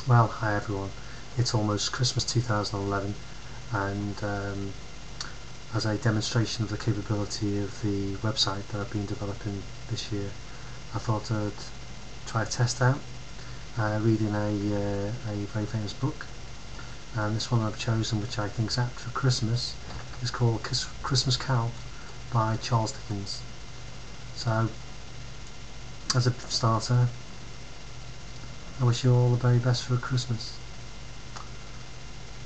Well, hi everyone. It's almost Christmas 2011, and as a demonstration of the capability of the website that I've been developing this year, I thought I'd try to test out reading a very famous book. And this one I've chosen, which I think is apt for Christmas, is called Christmas Carol by Charles Dickens. So, as a starter, I wish you all the very best for Christmas.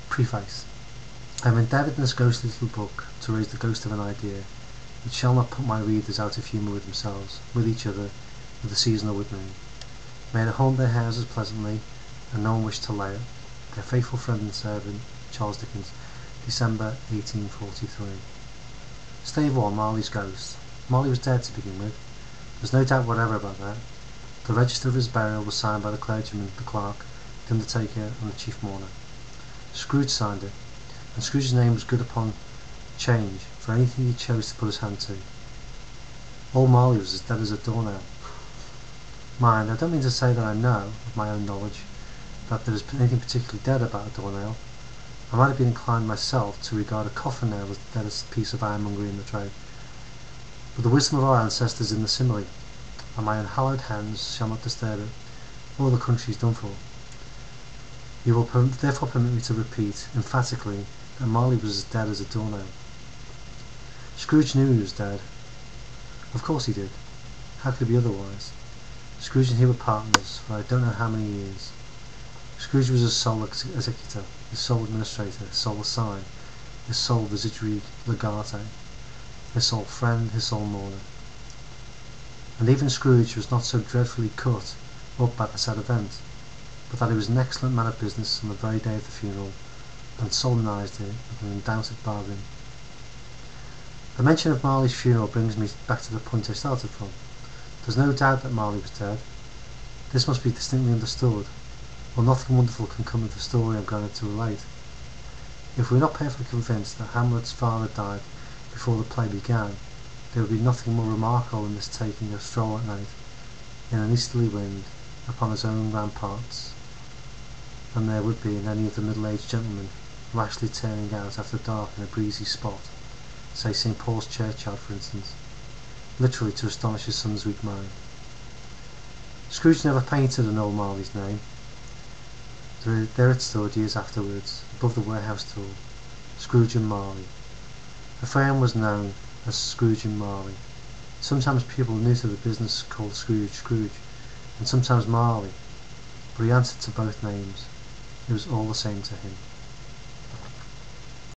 Preface. I have endeavoured in this ghostly little book to raise the ghost of an idea which shall not put my readers out of humour with themselves, with each other, with the season or with me. May they haunt their houses pleasantly, and no one wish to lay it. Their faithful friend and servant, Charles Dickens, December 1843. Stave 1, Marley's Ghost. Marley was dead to begin with. There's no doubt whatever about that. The register of his burial was signed by the clergyman, the clerk, the undertaker, and the chief mourner. Scrooge signed it, and Scrooge's name was good upon change for anything he chose to put his hand to. Old Marley was as dead as a doornail. Mind, I don't mean to say that I know, of my own knowledge, that there is anything particularly dead about a doornail. I might have been inclined myself to regard a coffin nail as the deadest piece of ironmongery in the trade. But the wisdom of our ancestors in the simile, and my unhallowed hands shall not disturb it. All the country is done for. You will therefore permit me to repeat, emphatically, that Marley was as dead as a doornail. Scrooge knew he was dead. Of course he did. How could it be otherwise? Scrooge and he were partners for I don't know how many years. Scrooge was his sole executor, his sole administrator, his sole assign, his sole residuary legate, his sole friend, his sole mourner. And even Scrooge was not so dreadfully cut up by the sad event, but that he was an excellent man of business on the very day of the funeral, and solemnised it with an undoubted bargain. The mention of Marley's funeral brings me back to the point I started from. There's no doubt that Marley was dead. This must be distinctly understood, or nothing wonderful can come of the story I'm going to relate. If we are not perfectly convinced that Hamlet's father died before the play began, there would be nothing more remarkable in this taking a stroll at night, in an easterly wind, upon his own ramparts, than there would be in any of the middle-aged gentlemen rashly turning out after dark in a breezy spot, say St. Paul's churchyard for instance, literally to astonish his son's weak mind. Scrooge never painted an old Marley's name. There it stood years afterwards, above the warehouse door, Scrooge and Marley. The firm was known as Scrooge and Marley. Sometimes people new to the business called Scrooge Scrooge, and sometimes Marley, but he answered to both names. It was all the same to him.